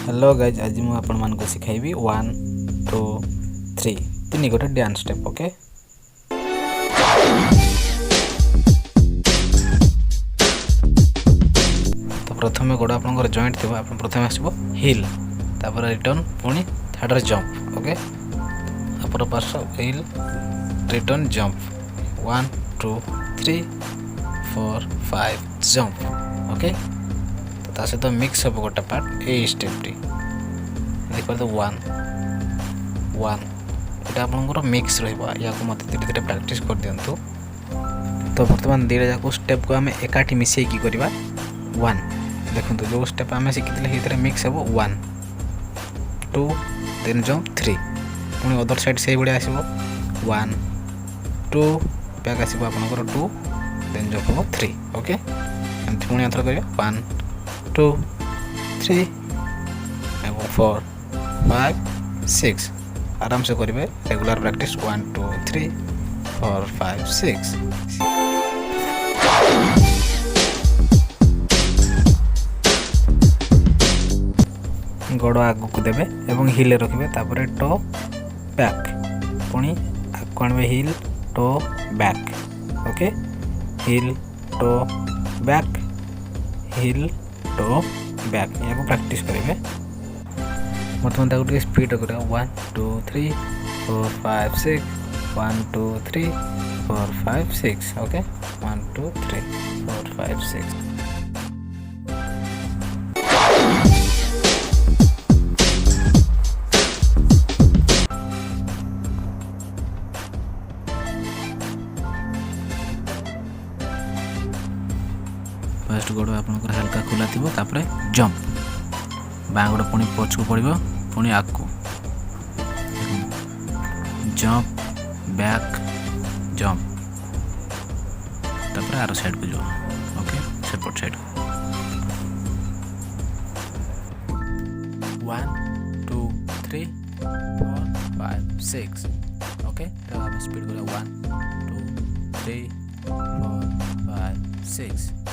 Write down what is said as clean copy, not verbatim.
Hello guys, आज मुझे आपण मान को सिखाइबी 1 2 3 तीन गोटे डांस स्टेप। ओके, तो प्रथम गोड़ आप जॉइंट थी आप प्रथम आसो हिल तापर रिटर्न पुणी थर्ड जंप। ओके, अपर पार्श्व हिल रिटर्न जंप 1 2 3 4 5 जंप। ओके, तो ता सहित मिक्स हम गोटे पार्ट ए स्टेप टी देख पारे 1 1 ये आपंकर मिक्स रहा मत धीरे धीरे प्राक्ट कर दिंतु। तो बर्तमान दुईटा जाक स्टेप को आम एकाठी मिसेकी करवा 1 देखो जो स्टेप आम शिखी मिक्स हम 1 2 देन जंप 3 पुणी अदर साइड से भाई आसो 1 2 बैक आसो आपंकर 2 देन जंप हम 3। ओके, एमती पुणी आथर कर 1 2 3 4 5 6 आराम से करेंगे रेगुलर प्रैक्टिस 1 2 3 4 5 6। गोड़ आगू को देवे एवं हिल रखिए तापर टो बैक पुणी आगू आणवे heel toe back. Okay, heel toe back heel toe back या प्रैक्टिस करेंगे। बर्तमान ताको स्पीड कर 1 2 3 4 5 6 1 2 3 4 5 6। ओके, 1 2 3 4 5 6। फर्स्ट गोड़ आपंकर हल्का खुला थी तापर जंप बाँ गोड़ पुणी पछ को पड़ो पुणी आगू जंप बैक जंप तापर आर साइड को जाओ। Okay, सेपट side 1 2 3 4 5 6। ओके, तो आप स्पीड करो 1 2 3 4 5 6।